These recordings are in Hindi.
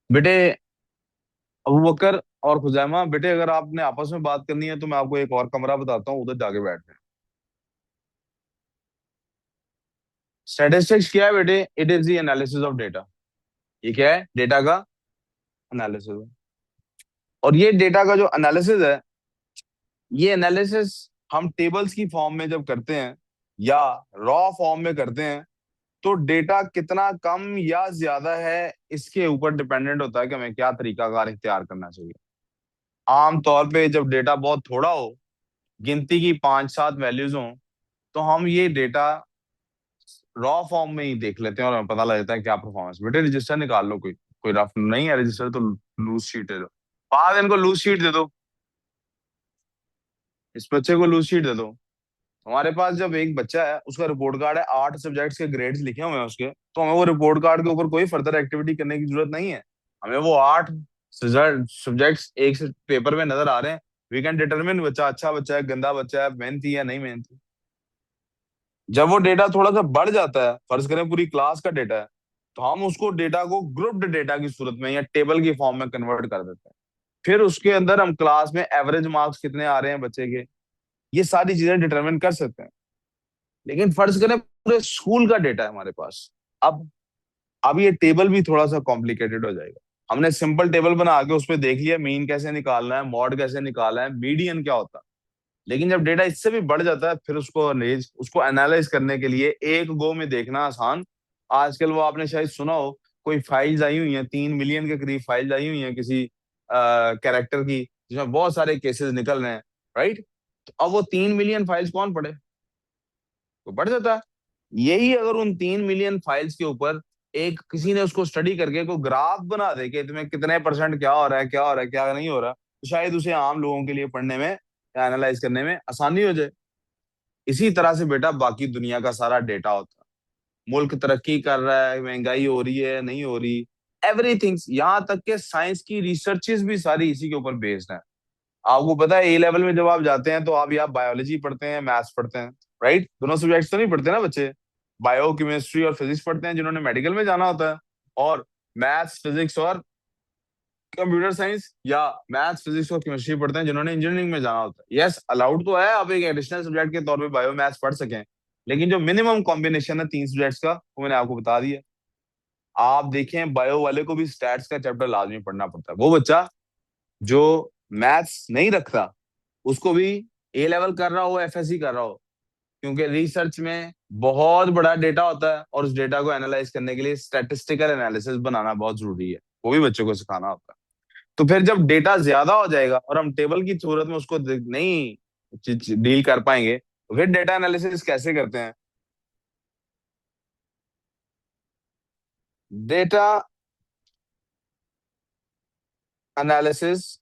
बेटे अबू बकर और खुजैमा, बेटे अगर आपने आपस में बात करनी है तो मैं आपको एक और कमरा बताता हूँ, उधर जाके बैठ हैं। स्टैटिस्टिक्स क्या है बेटे? It is the analysis of data. ये क्या है? डेटा का एनालिसिस। और ये डेटा का जो एनालिसिस है, ये एनालिसिस हम टेबल्स की फॉर्म में जब करते हैं या रॉ फॉर्म में करते हैं, तो डेटा कितना कम या ज्यादा है इसके ऊपर डिपेंडेंट होता है कि हमें क्या तरीकाकार इख्तियार करना चाहिए। आमतौर पे जब डेटा बहुत थोड़ा हो, गिनती की 5-7 वैल्यूज हों, तो हम ये डेटा रॉ फॉर्म में ही देख लेते हैं और हमें पता लग जाता है क्या परफॉर्मेंस। बेटे रजिस्टर निकाल लो, कोई कोई रफ नहीं है रजिस्टर तो लूज शीट दे दो। बाद इनको लूज शीट दे दो, इस बच्चे को लूज शीट दे दो। हमारे पास जब एक बच्चा है, उसका रिपोर्ट कार्ड है, 8 सब्जेक्ट्स के ग्रेड्स लिखे हुए हैं उसके, तो हमें वो रिपोर्ट कार्ड के ऊपर कोई फर्दर एक्टिविटी करने की जरूरत नहीं है। हमें वो 8 सब्जेक्ट्स एक से पेपर में नजर आ रहे हैं। वी कैन डिटरमिन बच्चा अच्छा बच्चा है, गंदा बच्चा है, मेहनती है, नहीं मेहनती। जब वो डेटा थोड़ा सा बढ़ जाता है, फर्ज करें पूरी क्लास का डेटा है, तो हम उसको डेटा को ग्रुप्ड डेटा की सूरत में या टेबल की फॉर्म में कन्वर्ट कर देते हैं। फिर उसके अंदर हम क्लास में एवरेज मार्क्स कितने आ रहे हैं बच्चे के, ये सारी चीजें डिटरमिन कर सकते हैं। लेकिन फर्ज करें पूरे स्कूल का डेटा है हमारे पास। अब अब ये टेबल भी थोड़ा सा कॉम्प्लिकेटेड हो जाएगा। हमने सिंपल टेबल बना के उस पर देख लिया मीन कैसे निकालना है, मॉड कैसे निकालना है, मीडियन क्या होता है। लेकिन जब डेटा इससे भी बढ़ जाता है, फिर उसको एनालाइज करने के लिए एक गो में देखना आसान। आजकल वो आपने शायद सुना हो, कोई फाइल्स आई हुई हैं, 3 मिलियन के करीब फाइल्स आई हुई हैं किसी कैरेक्टर की, जिसमें बहुत सारे केसेस निकल रहे हैं। राइट? तो अब वो 3 मिलियन फाइल्स कौन पढ़े? तो बढ़ जाता है। यही अगर उन 3 मिलियन फाइल्स के ऊपर एक किसी ने उसको स्टडी करके कोई ग्राफ बना दे कि तुम्हें कितने परसेंट क्या हो रहा है, क्या हो रहा है, क्या नहीं हो रहा, तो शायद उसे आम लोगों के लिए पढ़ने में या एनालाइज करने में आसानी हो जाए। इसी तरह से बेटा बाकी दुनिया का सारा डेटा होता है। मुल्क तरक्की कर रहा है, महंगाई हो रही है, नहीं हो रही, एवरीथिंग, यहाँ तक के साइंस की रिसर्चेस भी सारी इसी के ऊपर बेस्ड है। आपको पता है A लेवल में जब आप जाते हैं तो आप या बायोलॉजी पढ़ते हैं, मैथ्स पढ़ते हैं। राइट? दोनों सब्जेक्ट्स तो नहीं पढ़ते ना बच्चे। बायो केमिस्ट्री और फिजिक्स पढ़ते हैं जिन्होंने मेडिकल में जाना होता है, और मैथ्स फिजिक्स और कंप्यूटर साइंस या मैथ्स फिजिक्स और केमिस्ट्री पढ़ते हैं जिन्होंने इंजीनियरिंग में जाना होता है। यस, अलाउड तो है आप एक एडिशनल सब्जेक्ट के तौर पे बायो मैथ्स पढ़ सकें, लेकिन जो मिनिमम कॉम्बिनेशन है 3 सब्जेक्ट्स का, वो मैंने आपको बता दिया। आप देखें बायो वाले को भी स्टैट्स का चैप्टर लाजमी पढ़ना पड़ता है। वो बच्चा जो मैथ्स नहीं रखता, उसको भी A लेवल कर रहा हो, FSC कर रहा हो, क्योंकि रिसर्च में बहुत बड़ा डेटा होता है और उस डेटा को एनालाइज करने के लिए स्टैटिस्टिकल एनालिसिस बनाना बहुत जरूरी है, वो भी बच्चों को सिखाना होता है। तो फिर जब डेटा ज्यादा हो जाएगा और हम टेबल की सूरत में उसको नहीं डील कर पाएंगे, तो फिर डेटा एनालिसिस कैसे करते हैं? डेटा एनालिसिस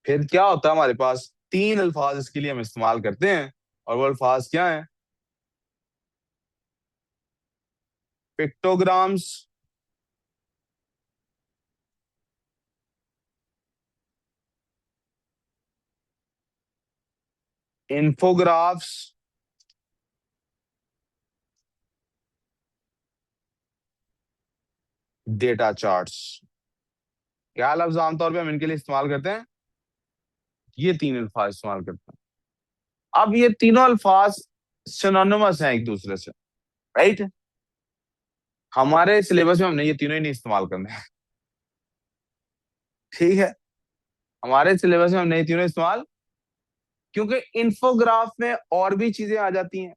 फिर क्या होता है, हमारे पास 3 अल्फाज इसके लिए हम इस्तेमाल करते हैं, और वो अल्फाज क्या है? पिक्टोग्राम्स, इंफोग्राफ्स, डेटा चार्ट्स। क्या लफ्ज आमतौर पे हम इनके लिए इस्तेमाल करते हैं? ये 3 अल्फाज इस्तेमाल करते हैं। अब ये तीनों अल्फाज सिनोनिमस हैं एक दूसरे से। राइट? हमारे सिलेबस में हमने ये तीनों ही नहीं इस्तेमाल करने हैं। ठीक है? हमारे सिलेबस में हमने ये तीनों इस्तेमाल, क्योंकि इन्फोग्राफ में और भी चीजें आ जाती हैं,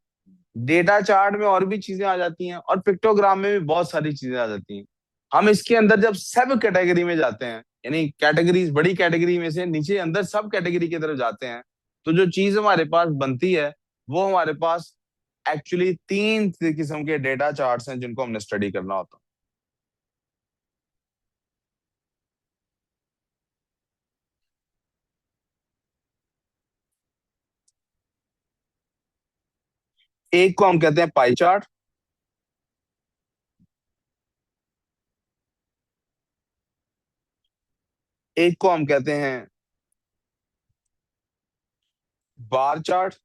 डेटा चार्ट में और भी चीजें आ जाती हैं, और पिक्टोग्राम में भी बहुत सारी चीजें आ जाती हैं। हम इसके अंदर जब सब कैटेगरी में जाते हैं, यानी कैटेगरीज, बड़ी कैटेगरी में से नीचे अंदर सब कैटेगरी की तरफ जाते हैं, तो जो चीज हमारे पास बनती है, वो हमारे पास एक्चुअली 3 किस्म के डेटा चार्ट्स हैं जिनको हमने स्टडी करना होता है। एक को हम कहते हैं पाई चार्ट, एक को हम कहते हैं बार चार्ट,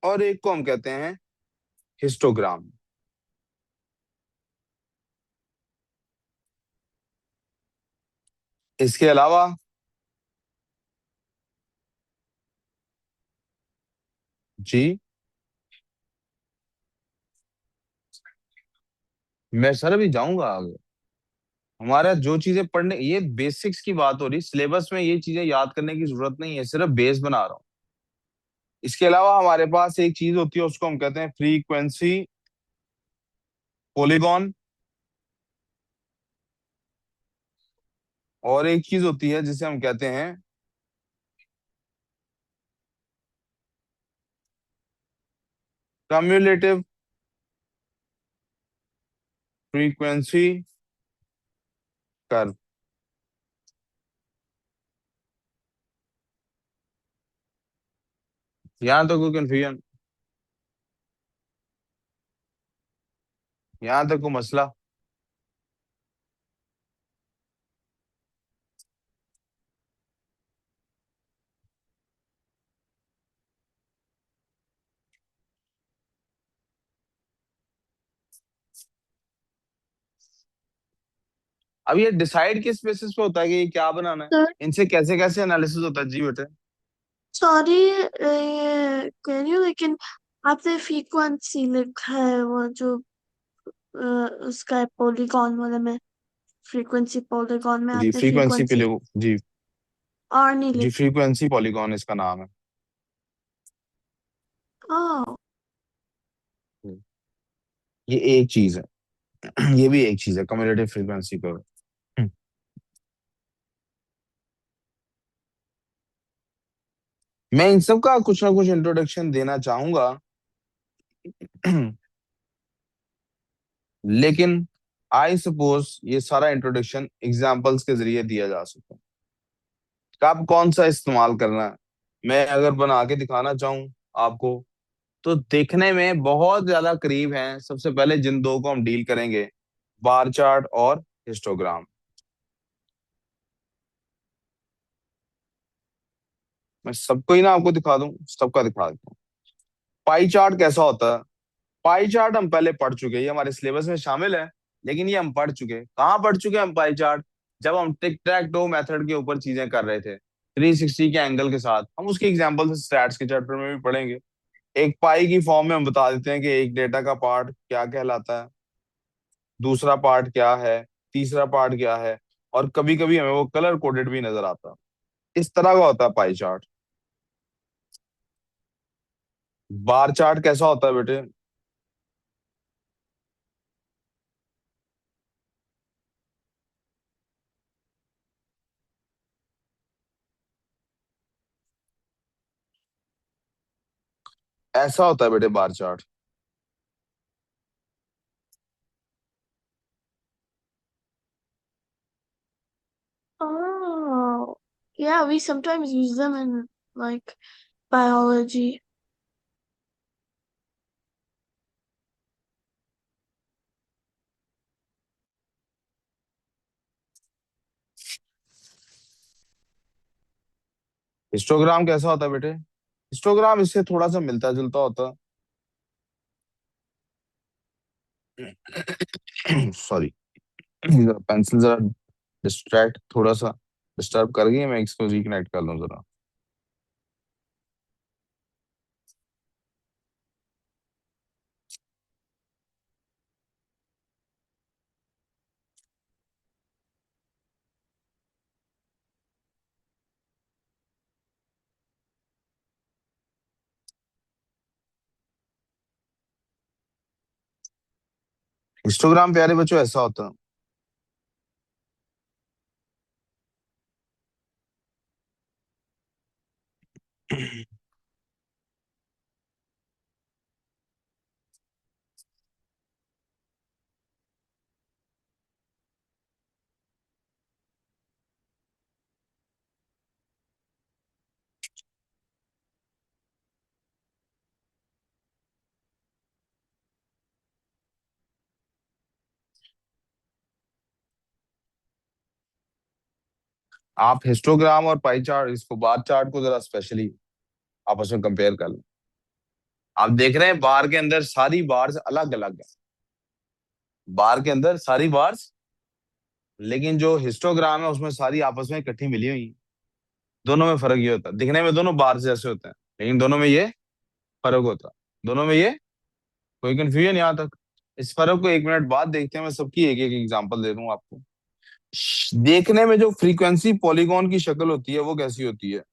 और एक को हम कहते हैं हिस्टोग्राम। इसके अलावा जी, मैं सर अभी जाऊंगा आगे। हमारा जो चीजें पढ़ने, ये बेसिक्स की बात हो रही, सिलेबस में ये चीजें याद करने की जरूरत नहीं है, सिर्फ बेस बना रहा हूँ। इसके अलावा हमारे पास एक चीज होती है, उसको हम कहते हैं फ्रीक्वेंसी पॉलीगॉन। और एक चीज होती है जिसे हम कहते हैं कम्युलेटिव फ्रीक्वेंसी कर्व। यहाँ तक कोई कंफ्यूजन? यहाँ तक कोई मसला? अब ये डिसाइड किस बेसिस पे होता है कि ये क्या बनाना है? सर इनसे कैसे कैसे एनालिसिस होता है जी बेटे? सॉरी कह रही हूँ, लेकिन आपने फ्रीक्वेंसी लिखा है वो जो उसका पॉलीगॉन वाले में, फ्रीक्वेंसी पॉलीगॉन में जी आपने फ्रीक्वेंसी पे फ्रीक्वेंसी लोग जी। और नहीं जी लिखा। फ्रीक्वेंसी पॉलीगॉन इसका नाम है। ओह। ये एक चीज है। ये भी एक चीज है, कम्युलेटिव फ्रीक्वेंसी कर्व। मैं इन सब का कुछ ना कुछ इंट्रोडक्शन देना चाहूंगा। लेकिन आई सपोज ये सारा इंट्रोडक्शन एग्जाम्पल्स के जरिए दिया जा सकता है। कब कौन सा इस्तेमाल करना है, मैं अगर बना के दिखाना चाहूँ आपको, तो देखने में बहुत ज्यादा करीब हैं। सबसे पहले जिन दो को हम डील करेंगे, बार चार्ट और हिस्टोग्राम। मैं सबको ही ना आपको दिखा दूं, सबका दिखा देता हूँ। पाई चार्ट कैसा होता है? पाई चार्ट हम पहले पढ़ चुके हैं, ये हमारे सिलेबस में शामिल है। लेकिन ये हम पढ़ चुके हैं, कहाँ पढ़ चुके हैं हम पाई चार्ट? जब हम टिक टैक टो मेथड के ऊपर चीजें कर रहे थे 360 के एंगल के साथ, हम उसके एग्जांपल स्टैट्स के चैप्टर में भी पढ़ेंगे। एक पाई की फॉर्म में हम बता देते हैं कि एक डेटा का पार्ट क्या कहलाता है, दूसरा पार्ट क्या है, तीसरा पार्ट क्या है, और कभी कभी हमें वो कलर कोडेड भी नजर आता है। इस तरह का होता है पाई चार्ट। बार चार्ट कैसा होता है बेटे? ऐसा होता है बेटे bar chart. Oh, yeah, we sometimes use them in like biology. Histogram कैसा होता है बेटे? हिस्टोग्राम इससे थोड़ा सा मिलता जुलता होता है। सॉरी, पेंसिल जरा डिस्ट्रैक्ट, थोड़ा सा डिस्टर्ब कर गई, मैं इसको रिकनेक्ट कर लूं जरा। हिस्टोग्राम प्यारे बच्चों ऐसा होता है। आप हिस्टोग्राम और पाई चार्ट, इसको बार चार्ट को जरा स्पेशली आपस में कंपेयर कर लें। आप देख रहे हैं बार के अंदर सारी बार्स अलग अलग है, बार के अंदर सारी बार्स, लेकिन जो हिस्टोग्राम है उसमें सारी आपस में इकट्ठी मिली हुई हैं। दोनों में फर्क ये होता है, दिखने में दोनों बार जैसे होते हैं, लेकिन दोनों में ये फर्क होता है, दोनों में ये कोई कंफ्यूजन यहाँ तक। इस फर्क को 1 मिनट बाद देखते हैं, मैं सबकी एक एक एग्जांपल दे दूंगा आपको। देखने में जो फ्रीक्वेंसी पॉलीगॉन की शक्ल होती है वो कैसी होती है?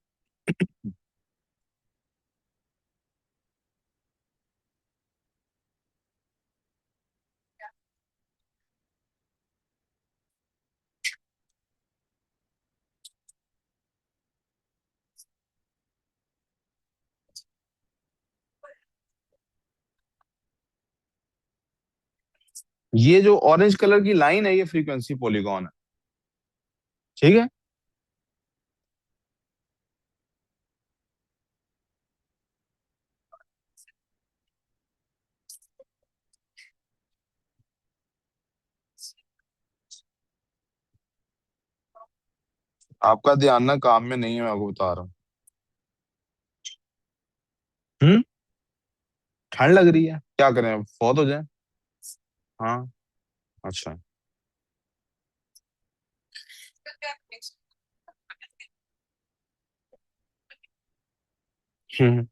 ये जो ऑरेंज कलर की लाइन है ये फ्रीक्वेंसी पॉलीगॉन है, ठीक है। आपका ध्यान ना काम में नहीं है, मैं आपको बता रहा हूँ। हम्म। ठंड लग रही है, क्या करें, बहुत हो जाए। हाँ। अच्छा। हम्म।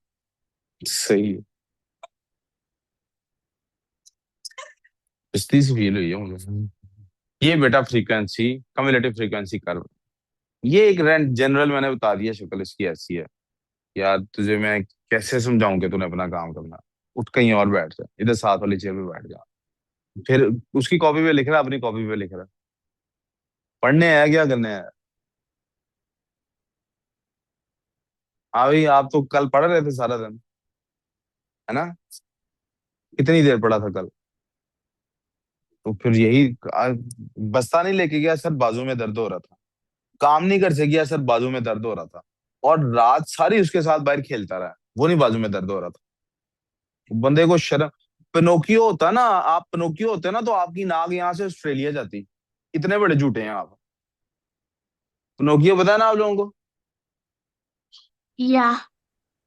सही है। इस फील हुई है मुझे। ये बेटा फ्रीक्वेंसी, कम्युलेटिव फ्रीक्वेंसी कर्व, ये एक रेंट जनरल मैंने बता दिया, शक्ल इसकी ऐसी है। यार तुझे मैं कैसे समझाऊं कि तूने अपना काम करना। उठ कहीं और बैठ जा, इधर साथ वाली चेयर पे बैठ जा। फिर उसकी कॉपी पे लिख रहा, अपनी कॉपी पे लिख रहा। पढ़ने आया क्या करने आया? हाँ भाई, आप तो कल पढ़ रहे थे सारा दिन, है ना? कितनी देर पढ़ा था कल? तो फिर यही बस्ता नहीं लेके गया, सर बाजू में दर्द हो रहा था। काम नहीं कर सके, सर बाजू में दर्द हो रहा था। और रात सारी उसके साथ बाहर खेलता रहा, वो नहीं बाजू में दर्द हो रहा था। बंदे को शर्म। पिनोकियो होता ना, आप पिनोकियो होते ना तो आपकी नाक यहाँ से ऑस्ट्रेलिया जाती। इतने बड़े झूठे हैं आप। पिनोकियो पता है ना आप लोगों को? Yeah,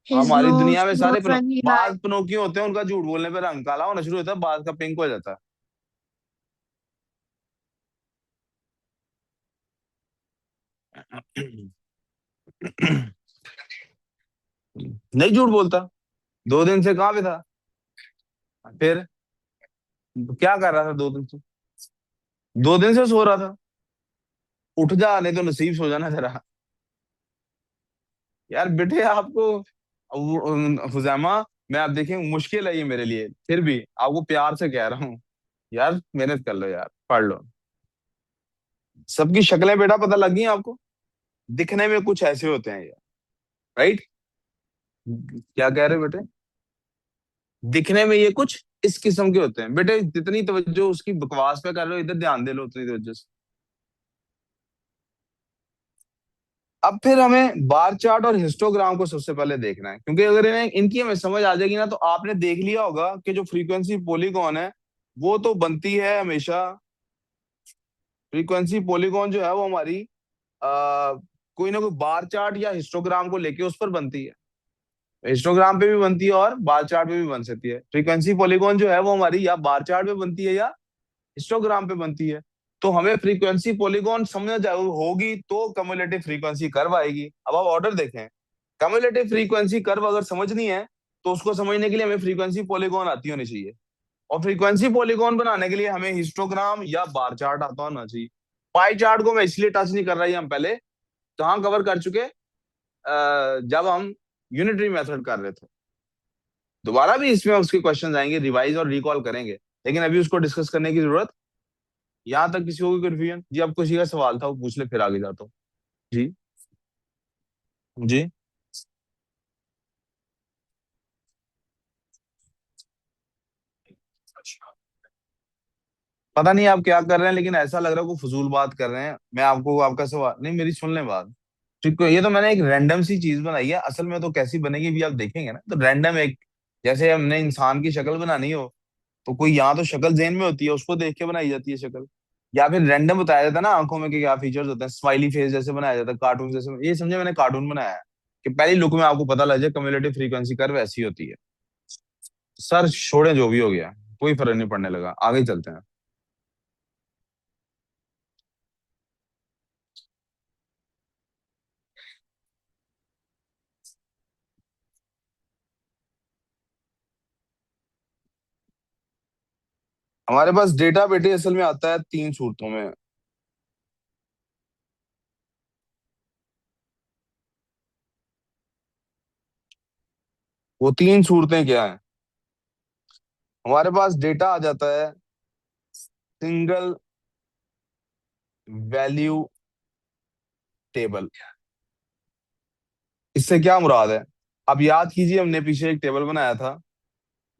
his हमारी nose दुनिया में सारे was funny like बाज पिनोकियो होते हैं, उनका झूठ बोलने पर रंग काला होना शुरू होता है, बाज का पिंक हो जाता है। नहीं झूठ बोलता। 2 दिन से कहाँ पे था? फिर क्या कर रहा था 2 दिन से? 2 दिन से सो रहा था। उठ जा, नहीं तो नसीब सो जाना जरा। यार बेटे आपको हुजैमा, मैं आप देखें मुश्किल है ये मेरे लिए, फिर भी आपको प्यार से कह रहा हूँ। यार मेहनत कर लो यार, पढ़ लो। सबकी शक्लें बेटा पता लग गई आपको? दिखने में कुछ ऐसे होते हैं यार, राइट? क्या कह रहे हो बेटे? दिखने में ये कुछ इस किस्म के होते हैं बेटे, जितनी तवज्जो उसकी बकवास पे कर रहे हो, इधर ध्यान दे लो उतनी तवज्जो से। अब फिर हमें बार चार्ट और हिस्टोग्राम को सबसे पहले देखना है, क्योंकि अगर इन्हें इनकी हमें समझ आ जाएगी ना, तो आपने देख लिया होगा कि जो फ्रीक्वेंसी पॉलीगॉन है वो तो बनती है हमेशा। फ्रीक्वेंसी पॉलीगॉन जो है वो हमारी आ, कोई ना कोई बार चार्ट या हिस्टोग्राम को लेके उस पर बनती है। हिस्टोग्राम पे भी बनती है और बार चार्ट पे भी बन सकती है। फ्रीक्वेंसी पॉलीगॉन जो है वो हमारी या बार चार्ट पे बनती है या हिस्टोग्राम पे बनती है। तो हमें फ्रीक्वेंसी पॉलीगॉन समझ होगी तो कम्युलेटिव फ्रीक्वेंसी कर्व आएगी। अब आप ऑर्डर देखें, कम्युलेटिव फ्रीक्वेंसी कर्व अगर समझनी है तो उसको समझने के लिए हमें फ्रीक्वेंसी पॉलीगॉन आती होनी चाहिए। और फ्रीक्वेंसी पॉलीगॉन बनाने के लिए हमें हिस्टोग्राम या बार चार्ट आता होना चाहिए। पाई चार्ट को मैं इसलिए टच नहीं कर रहा, हम पहले कहाँ कवर कर चुके, जब हम यूनिटरी मेथड कर रहे थे। दोबारा भी इसमें उसके क्वेश्चन आएंगे, रिवाइज और रिकॉल करेंगे, लेकिन अभी उसको डिस्कस करने की जरूरत। यहाँ तक किसी को भी कंफ्यूजन जी? अब किसी का सवाल था वो पूछ ले, फिर आगे जाता हूँ। जी। जी। पता नहीं आप क्या कर रहे हैं, लेकिन ऐसा लग रहा है को फजूल बात कर रहे हैं। मैं आपको आपका सवाल नहीं, मेरी सुन लें बात। ठीक है, ये तो मैंने एक रैंडम सी चीज बनाई है, असल में तो कैसी बनेगी भी आप देखेंगे ना, तो रैंडम एक, जैसे हमने इंसान की शक्ल बनानी हो तो कोई यहाँ तो शक्ल जेन में होती है, उसको देख के बनाई जाती है शक्ल। या फिर रैंडम बताया जाता है ना आंखों में कि क्या फीचर्स होते हैं, स्माइली फेस जैसे बनाया जाता है, कार्टून जैसे, ये समझे मैंने कार्टून बनाया है कि पहली लुक में आपको पता लग जाए कम्युलेटिव फ्रीक्वेंसी कर्व ऐसी होती है। सर छोड़े, जो भी हो गया कोई फर्क नहीं पड़ने लगा, आगे ही चलते हैं। हमारे पास डेटा बेटे असल में आता है तीन सूरतों में। वो तीन सूरतें क्या है? हमारे पास डेटा आ जाता है सिंगल वैल्यू टेबल। इससे क्या मुराद है? अब याद कीजिए, हमने पीछे एक टेबल बनाया था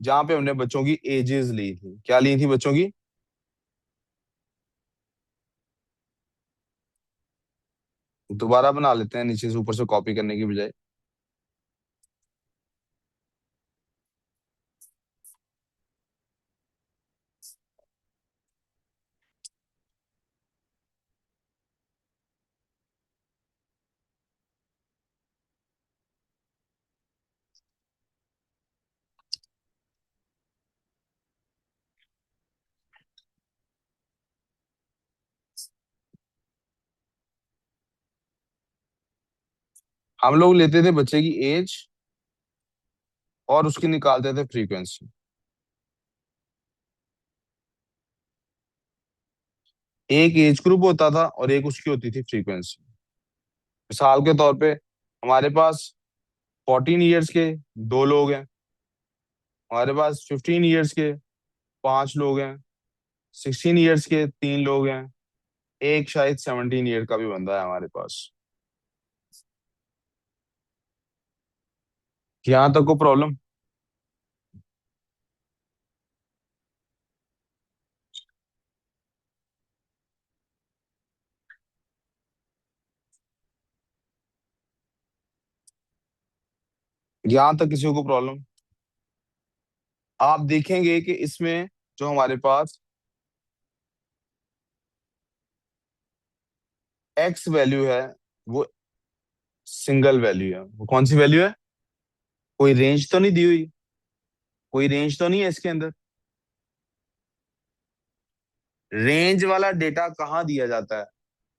जहां पे हमने बच्चों की एजेस ली थी। क्या ली थी बच्चों की? दोबारा बना लेते हैं नीचे से ऊपर से कॉपी करने की बजाय। हम लोग लेते थे बच्चे की एज और उसकी निकालते थे फ्रीक्वेंसी। एक एज ग्रुप होता था और एक उसकी होती थी फ्रीक्वेंसी। मिसाल के तौर पे हमारे पास 14 ईयर्स के दो लोग हैं, हमारे पास 15 ईयर्स के पांच लोग हैं, 16 ईयर्स के तीन लोग हैं, एक शायद 17 ईयर का भी बंदा है हमारे पास। यहाँ तक को प्रॉब्लम? यहाँ तक किसी को प्रॉब्लम? आप देखेंगे कि इसमें जो हमारे पास एक्स वैल्यू है वो सिंगल वैल्यू है। वो कौन सी वैल्यू है? कोई रेंज तो नहीं दी हुई? कोई रेंज तो नहीं है इसके अंदर? रेंज वाला डेटा कहाँ दिया जाता है?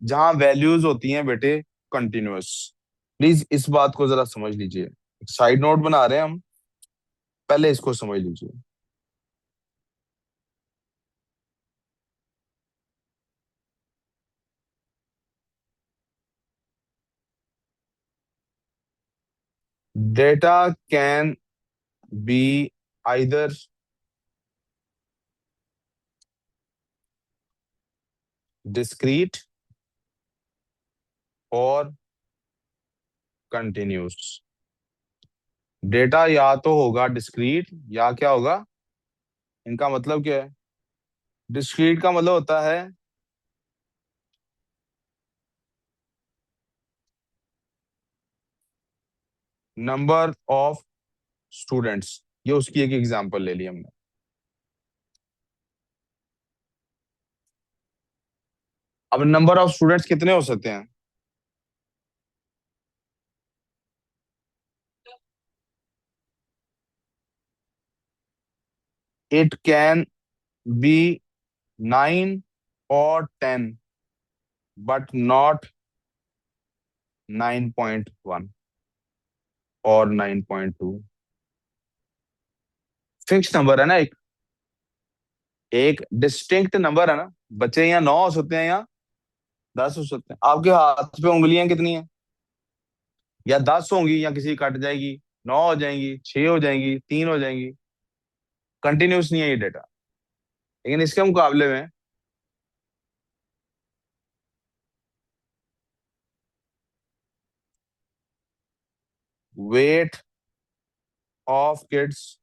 जहां वैल्यूज होती हैं बेटे कंटिन्यूअस। प्लीज इस बात को जरा समझ लीजिए। एक साइड नोट बना रहे हैं हम, पहले इसको समझ लीजिए। Data can be either discrete और कंटिन्यूस। डेटा या तो होगा डिस्क्रीट या क्या होगा? इनका मतलब क्या है? डिस्क्रीट का मतलब होता है नंबर ऑफ स्टूडेंट्स। ये उसकी एक एग्जांपल ले ली हमने। अब नंबर ऑफ स्टूडेंट्स कितने हो सकते हैं? इट कैन बी 9 और 10, बट नॉट 9.1 और 9.2। फिक्स नंबर है ना एक? एक डिस्टिंक्ट नंबर है ना? बच्चे यहाँ 9 हो सकते हैं, यहाँ 10 हो सकते हैं। आपके हाथ पे उंगलियां कितनी हैं? या 10 होंगी या किसी की कट जाएगी, 9 हो जाएंगी, 6 हो जाएंगी, 3 हो जाएंगी। कंटिन्यूस नहीं है ये डेटा। लेकिन इसके मुकाबले में वेट ऑफ किड्स,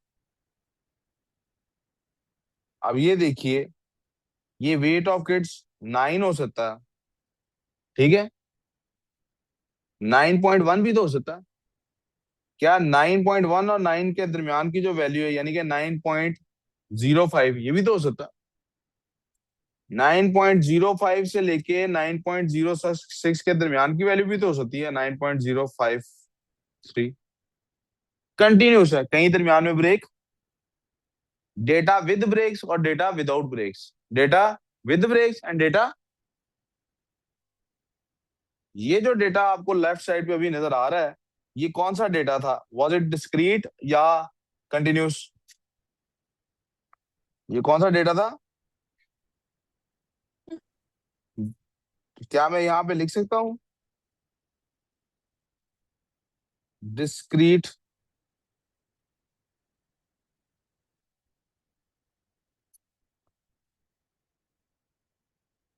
अब ये देखिए, ये वेट ऑफ किड्स 9 हो सकता है, ठीक है? 9.1 भी तो हो सकता है। क्या 9.1 और 9 के दरमियान की जो वैल्यू है, यानी कि 9.05, ये भी तो हो सकता है। 9.05 से लेके 9.06 के दरमियान की वैल्यू भी तो हो सकती है, 9.053। कंटिन्यूस है, कहीं दरमियान में ब्रेक डेटा विद ब्रेक्स और data without breaks, data with breaks and data. ये जो डेटा आपको लेफ्ट साइड पे अभी नजर आ रहा है, ये कौन सा डेटा था? वॉज इट डिस्क्रीट या कंटिन्यूस? ये कौन सा डेटा था? क्या मैं यहाँ पे लिख सकता हूँ डिस्क्रीट?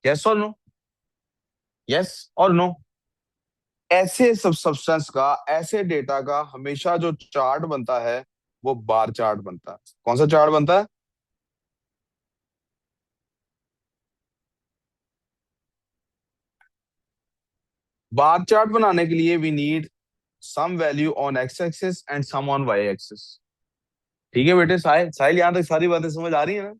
यस और नो? यस और नो? ऐसे सब सब्सटेंस का, ऐसे डेटा का हमेशा जो चार्ट बनता है वो बार चार्ट बनता है। कौन सा चार्ट बनता है? बार चार्ट बनाने के लिए we need some value on x axis and some on y axis. ठीक है बेटे, साहिल साहिल, यहाँ तक सारी बातें समझ आ रही है ना?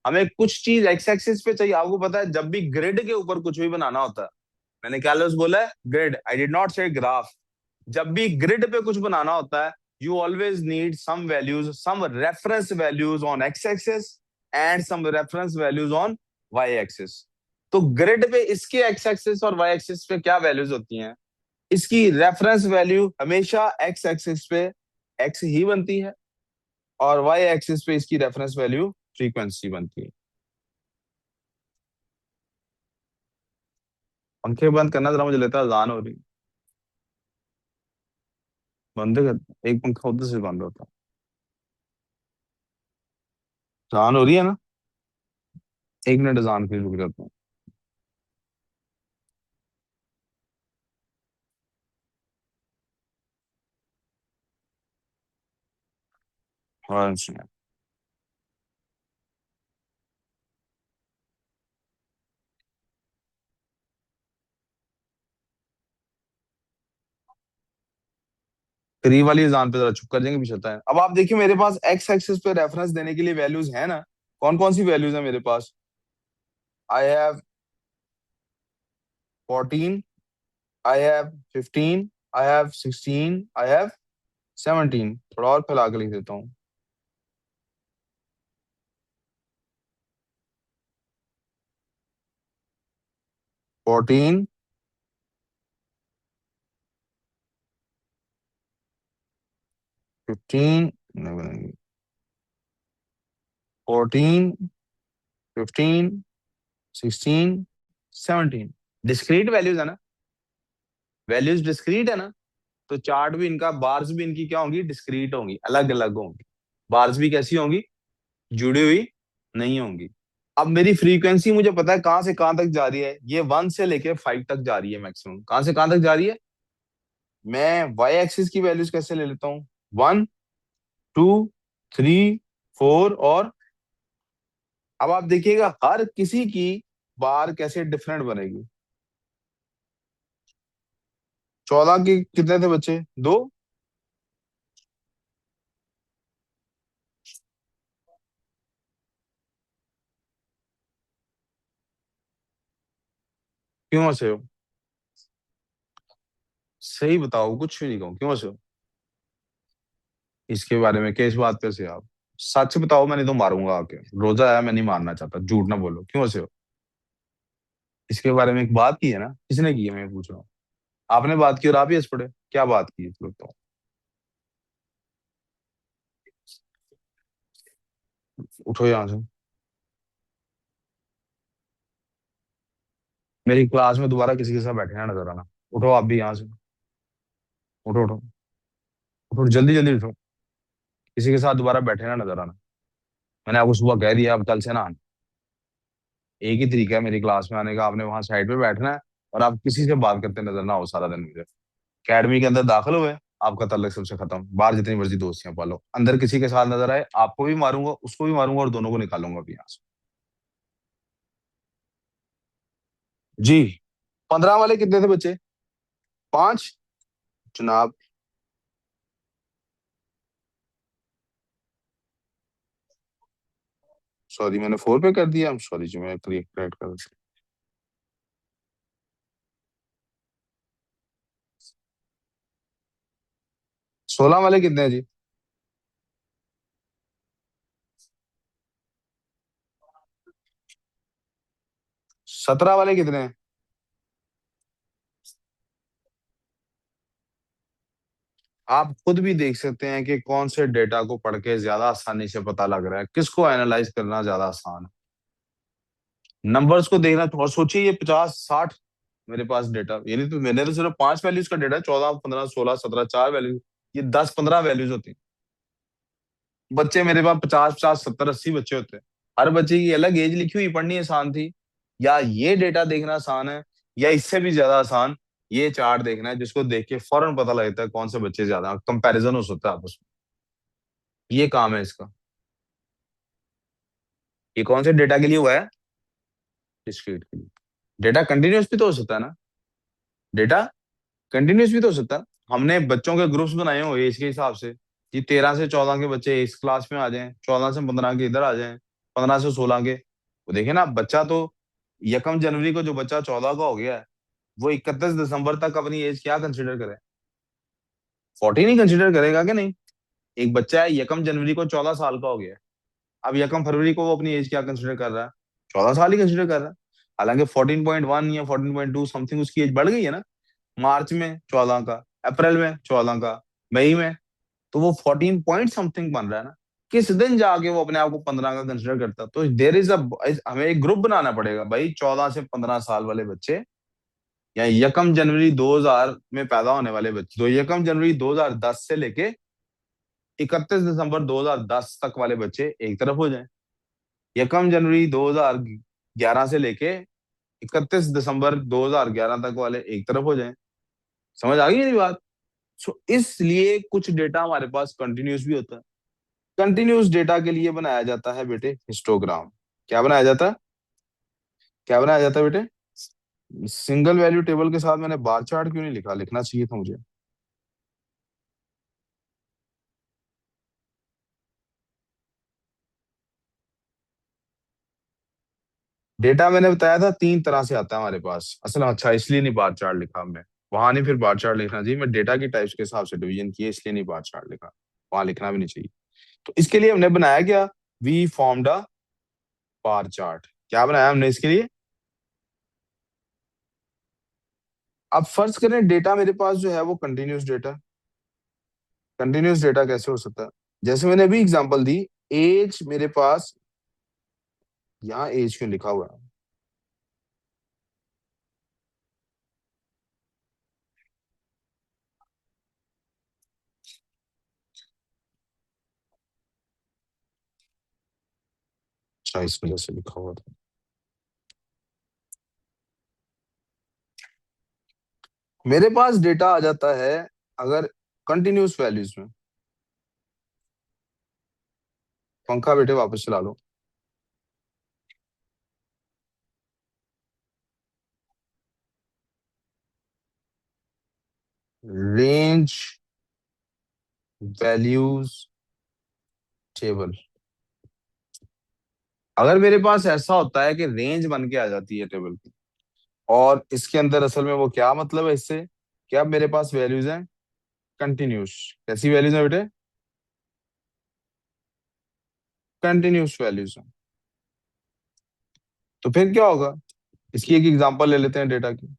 हमें कुछ चीज एक्स एक्सिस पे चाहिए। आपको पता है जब भी ग्रिड के ऊपर कुछ भी बनाना होता है, मैंने क्या लफ्ज बोला है? Grid, I did not say graph. जब भी ग्रिड पे कुछ बनाना होता है, you always need some values, some reference values on x axis and some reference values on y axis. तो ग्रिड पे इसके एक्स एक्सिस और वाई एक्सिस पे क्या वैल्यूज होती हैं? इसकी रेफरेंस वैल्यू हमेशा एक्स एक्सिस पे एक्स ही बनती है, और वाई एक्सिस पे इसकी रेफरेंस वैल्यू फ्रीक्वेंसी बनती है। पंखे बंद करना जरा, मुझे लगता है अजान हो रही है। बंद कर, एक पंखा उधर से बंद होता है। अजान हो रही है ना? एक मिनट अजान के लिए रुक जाता हूँ। हाँ सुनिए। करीब वाली अजान पे जरा चुप कर देंगे, पीछे है। अब आप देखिए मेरे पास एक्स एक्सिस पे रेफरेंस देने के लिए वैल्यूज है ना? कौन कौन सी वैल्यूज है मेरे पास? I have 14, I have 15, I have 16, I have 17। थोड़ा और फैला के लिख देता हूँ। 14, 15, 14, 15, 16, 17। डिस्क्रीट वैल्यूज है ना? वैल्यूज डिस्क्रीट है ना? तो चार्ट भी इनका, बार्स भी इनकी क्या होंगी? डिस्क्रीट होंगी, अलग अलग होंगी। बार्स भी कैसी होंगी? जुड़ी हुई नहीं होंगी। अब मेरी फ्रीक्वेंसी मुझे पता है कहां से कहां तक जा रही है। ये 1 से लेके 5 तक जा रही है मैक्सिमम। कहां से कहां तक जा रही है? मैं वाई एक्सिस की वैल्यूज कैसे ले लेता हूँ? 1, 2, 3, 4 और। अब आप देखिएगा हर किसी की बार कैसे डिफरेंट बनेगी। 14 के कितने थे बच्चे? दो। क्यों हंसे हो? सही बताओ, कुछ भी नहीं कहूँ, क्यों हंसे हो? इसके बारे में किस बात पे से आप? सच बताओ, मैं नहीं तो मारूंगा आके। रोजा आया, मैं नहीं मारना चाहता, झूठ ना बोलो, क्यों हंसे हो? इसके बारे में एक बात की है ना? किसने की है, मैं पूछ रहा हूँ। आपने बात की और आप ही हंस पड़े। क्या बात की है तो बताओ। उठो यहाँ से। मेरी क्लास में दोबारा किसी के साथ बैठे ना नजर आना। उठो आप भी यहाँ से। उठो उठो। उठो जल्दी जल्दी उठो। किसी के साथ दोबारा बैठे ना नजर आना। मैंने आपको सुबह कह दिया, अब कल से ना आना। एक ही तरीका है मेरी क्लास में आने का, आपने वहां साइड पे बैठना है। और आप किसी से बात करते नजर ना हो सारा दिन मुझे। अकेडमी के अंदर दाखिल हुए, आपका तल्लक सबसे खत्म। बाहर जितनी मर्जी दोस्तियां पालो, अंदर किसी के साथ नजर आए, आपको भी मारूंगा, उसको भी मारूंगा, और दोनों को निकालूंगा अभी यहाँ से। जी। 15 वाले कितने थे बच्चे? 5। जनाब। सॉरी, मैंने 4 पे कर दिया। सॉरी जी, मैं करेक्ट कर। 16 वाले कितने हैं जी? 17 वाले कितने हैं? आप खुद भी देख सकते हैं कि कौन से डेटा को पढ़ के ज्यादा आसानी से पता लग रहा है, किसको एनालाइज करना ज्यादा आसान है। नंबर्स को देखना और सोचिए, ये 50 60 मेरे पास डेटा, यानी तो मैंने तो सिर्फ 5 वैल्यूज का डेटा है, 14 15 16 17, 4 वैल्यूज। ये 10 15 वैल्यूज होती हैं। बच्चे मेरे पास 50 50 70 80 बच्चे होते हैं। हर बच्चे की अलग एज लिखी हुई, पढ़नी आसान थी। या ये डेटा देखना आसान है, या इससे भी ज्यादा आसान ये चार्ट देखना है, जिसको देख के फौरन पता लगता है कौन से बच्चे ज्यादा, कंपैरिजन हो सकता है आपस में। ये काम है इसका। ये कौन से डेटा के लिए हुआ है? डिस्क्रीट के लिए। डेटा कंटिन्यूअस भी तो हो सकता है ना। डेटा कंटिन्यूअस भी तो हो सकता है। हमने बच्चों के ग्रुप्स बनाए हो एज के हिसाब से, कि 13 से 14 के बच्चे इस क्लास में आ जाएं, 14 से 15 के इधर आ जाएं, 15 से 16 के। वो देखे ना, बच्चा तो 1 जनवरी को जो बच्चा 14 का हो गया है, वो 31 दिसंबर तक अपनी एज क्या कंसिडर करे? 14 ही कंसिडर करेगा कि नहीं? एक बच्चा है 1 जनवरी को 14 साल का हो गया है, अब 1 फरवरी को वो अपनी एज क्या कंसिडर कर रहा है? 14 साल ही कंसिडर कर रहा है। हालांकि 14.1 या 14.2 समथिंग उसकी एज बढ़ गई है ना। मार्च में 14 का, अप्रैल में 14 का, मई में, तो वो 14 पॉइंट समथिंग बन रहा है ना। किस दिन जाके वो अपने आप को 15 का कंसिडर करता? तो देर इज अ, हमें एक ग्रुप बनाना पड़ेगा भाई, 14 से 15 साल वाले बच्चे, या 1 जनवरी 2000 में पैदा होने वाले बच्चे, तो 1 जनवरी 2010 से लेके 31 दिसंबर 2010 तक वाले बच्चे एक तरफ हो जाएं। 1 जनवरी 2011 से लेके 31 दिसंबर 2011 तक वाले एक तरफ हो जाएं। समझ आ गई मेरी बात? सो इसलिए कुछ डेटा हमारे पास कंटिन्यूस भी होता है। कंटिन्यूस डेटा के लिए बनाया जाता है बेटे हिस्टोग्राम। क्या बनाया जाता है? क्या बनाया जाता है बेटे? सिंगल वैल्यू टेबल के साथ मैंने बार चार्ट क्यों नहीं लिखा? लिखना चाहिए था मुझे। डेटा मैंने बताया था 3 तरह से आता है हमारे पास असल में। अच्छा, इसलिए नहीं बार चार्ट लिखा हमने। वहां नहीं फिर बार चार्ट लिखना चाहिए, मैं डेटा की टाइप्स के हिसाब से डिवीजन किए, इसलिए नहीं बार चार्ट लिखा। वहां लिखना भी नहीं चाहिए। तो इसके लिए हमने बनाया क्या? We formed a bar chart. क्या बनाया हमने इसके लिए? अब फर्ज करें डेटा मेरे पास जो है वो कंटिन्यूस डेटा। कंटिन्यूस डेटा कैसे हो सकता है? जैसे मैंने अभी एग्जांपल दी, एज मेरे पास, यहाँ एज क्यों लिखा हुआ है? अच्छा, इस वजह से लिखा हुआ था। मेरे पास डेटा आ जाता है अगर कंटिन्यूस वैल्यूज में। पंखा बेटे वापस चला लो। Range values table. अगर मेरे पास ऐसा होता है कि रेंज बन के आ जाती है टेबल की, और इसके अंदर असल में वो क्या मतलब है इससे, कि अब मेरे पास वैल्यूज हैं कंटिन्यूस। कैसी वैल्यूज हैं बेटे? कंटिन्यूस वैल्यूज हैं। तो फिर क्या होगा? इसकी एक एग्जांपल ले लेते हैं डेटा की।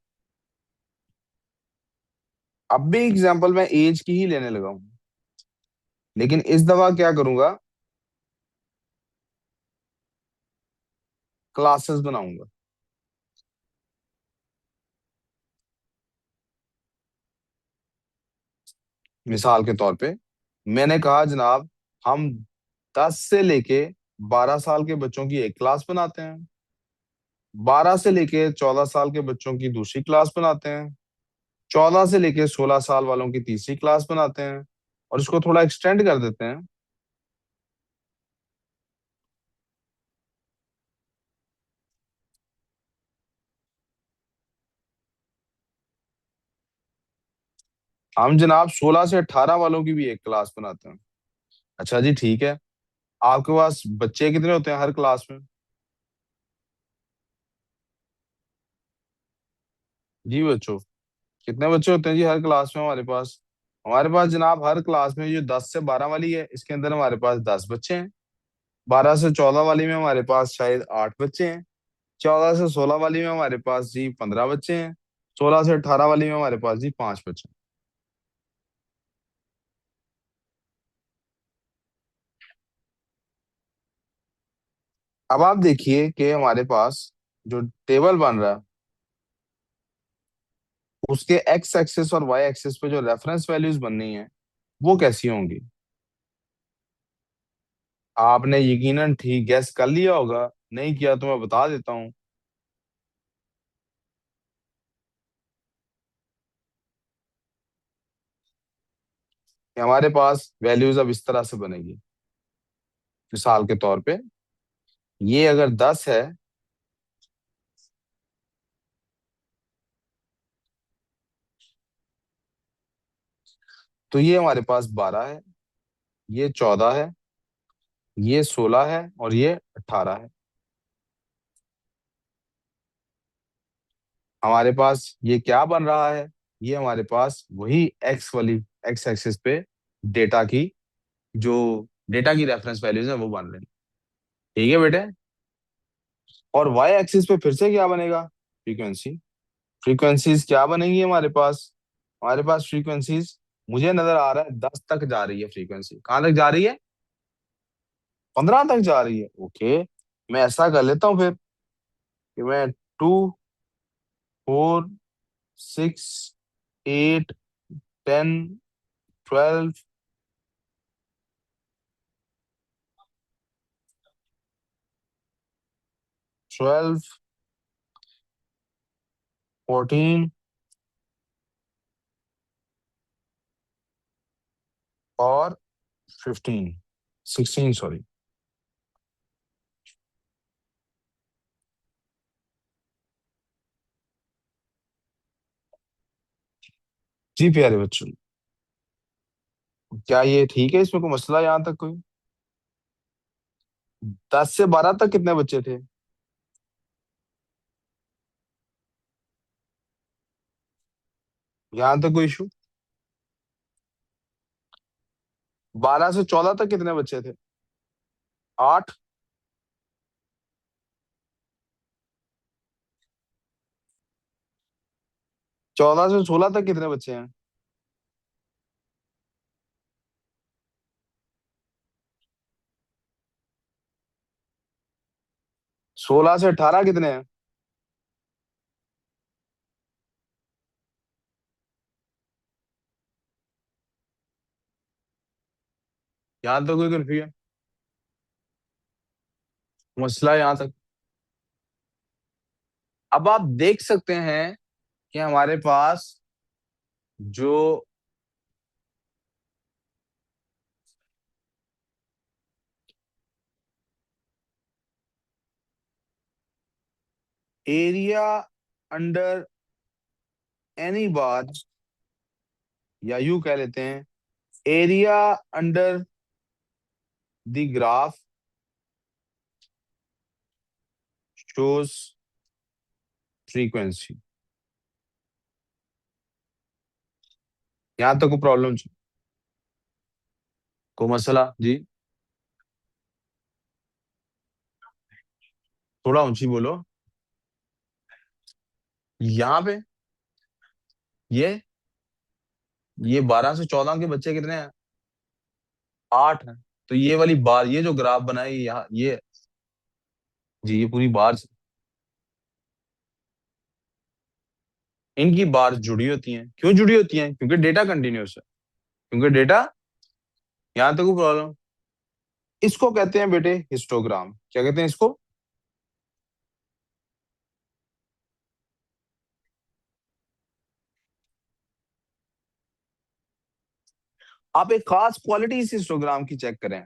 अब भी एग्जांपल मैं एज की ही लेने लगा हूं, लेकिन इस दफा क्या करूंगा? क्लासेस बनाऊंगा। मिसाल के तौर पे मैंने कहा जनाब, हम 10 से लेके 12 साल के बच्चों की एक क्लास बनाते हैं, 12 से लेके 14 साल के बच्चों की दूसरी क्लास बनाते हैं, 14 से लेके 16 साल वालों की तीसरी क्लास बनाते हैं, और इसको थोड़ा एक्सटेंड कर देते हैं। हम जनाब 16 से 18 वालों की भी एक क्लास बनाते हैं। अच्छा जी, ठीक है। आपके पास बच्चे कितने होते हैं हर क्लास में? जी बच्चों, कितने बच्चे होते हैं जी हर क्लास में हमारे पास जनाब हर क्लास में, जो 10 से 12 वाली है इसके अंदर हमारे पास 10 बच्चे हैं। 12 से 14 वाली में हमारे पास शायद 8 बच्चे हैं। 14 से 16 वाली में हमारे पास जी 15 बच्चे हैं। 16 से 18 वाली में हमारे पास जी 5 बच्चे हैं। अब आप देखिए कि हमारे पास जो टेबल बन रहा है उसके एक्स एक्सिस और वाई एक्सिस पे जो रेफरेंस वैल्यूज बननी है वो कैसी होंगी। आपने यकीनन ठीक गैस कर लिया होगा, नहीं किया तो मैं बता देता हूँ। कि हमारे पास वैल्यूज अब इस तरह से बनेगी। मिसाल के तौर पे ये अगर 10 है तो ये हमारे पास 12 है, ये 14 है, ये 16 है और ये 18 है। हमारे पास ये क्या बन रहा है, ये हमारे पास वही एक्स वाली एक्स एक्सिस पे डेटा की जो डेटा की रेफरेंस वैल्यूज है वो बन रही है। ठीक है बेटे। और वाई एक्सिस पे फिर से क्या बनेगा, फ्रीक्वेंसी। फ्रीक्वेंसीज क्या बनेगी हमारे पास फ्रीक्वेंसीज मुझे नजर आ रहा है 10 तक जा रही है। फ्रीक्वेंसी कहाँ तक जा रही है, 15 तक जा रही है। ओके, मैं ऐसा कर लेता हूँ फिर कि मैं 2, 4, 6, 8, 10, 12, 12, 14 और 15, 16 सॉरी। जी प्यारे बच्चों, क्या ये ठीक है, इसमें कोई मसला यहाँ तक कोई। 10 से 12 तक कितने बच्चे थे। यहाँ तक कोई इशू। 12 से 14 तक कितने बच्चे थे, 8। 14 से 16 तक कितने बच्चे हैं। 16 से 18 कितने हैं। यहाँ तक कोई कंफ्यूजन, मसला यहाँ तक। अब आप देख सकते हैं कि हमारे पास जो एरिया अंडर एनी बार, या यूं कह लेते हैं area under the graph shows frequency. यहाँ तक कोई प्रॉब्लम, को मसला जी। थोड़ा ऊंची बोलो। यहाँ पे ये ये 12 से 14 के बच्चे कितने हैं, 8 हैं। तो ये वाली बार, ये जो ग्राफ बना है यहाँ ये, जी ये पूरी बार, इनकी बार जुड़ी होती हैं। क्यों जुड़ी होती हैं, क्योंकि डेटा कंटिन्यूस है, क्योंकि डेटा। यहाँ तक कोई प्रॉब्लम। इसको कहते हैं बेटे हिस्टोग्राम। क्या कहते हैं इसको। आप एक खास क्वालिटी इस हिस्टोग्राम की चेक करें।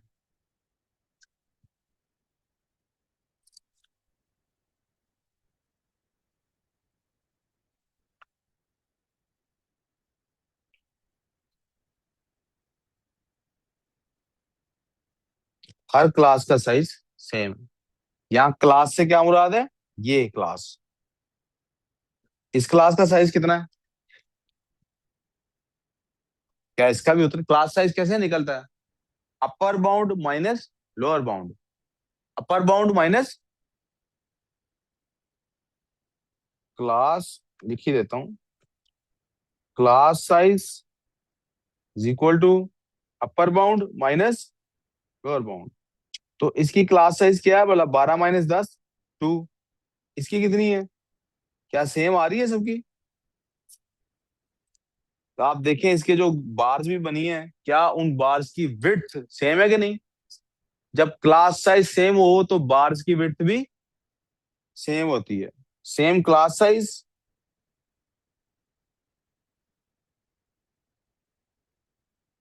हर क्लास का साइज सेम। यहाँ क्लास से क्या मुराद है, ये क्लास। इस क्लास का साइज कितना है, क्या इसका भी उतना। क्लास साइज कैसे निकलता है, upper bound minus lower bound, upper bound minus class लिख ही देता हूँ, class size is equal to upper bound minus lower bound. तो इसकी क्लास साइज क्या है बोला, 12 - 10 2। इसकी कितनी है, क्या सेम आ रही है सबकी? तो आप देखें इसके जो बार्स भी बनी है, क्या उन बार्स की विड्थ सेम है कि नहीं? जब क्लास साइज सेम हो तो बार्स की विड्थ भी सेम होती है। Same class size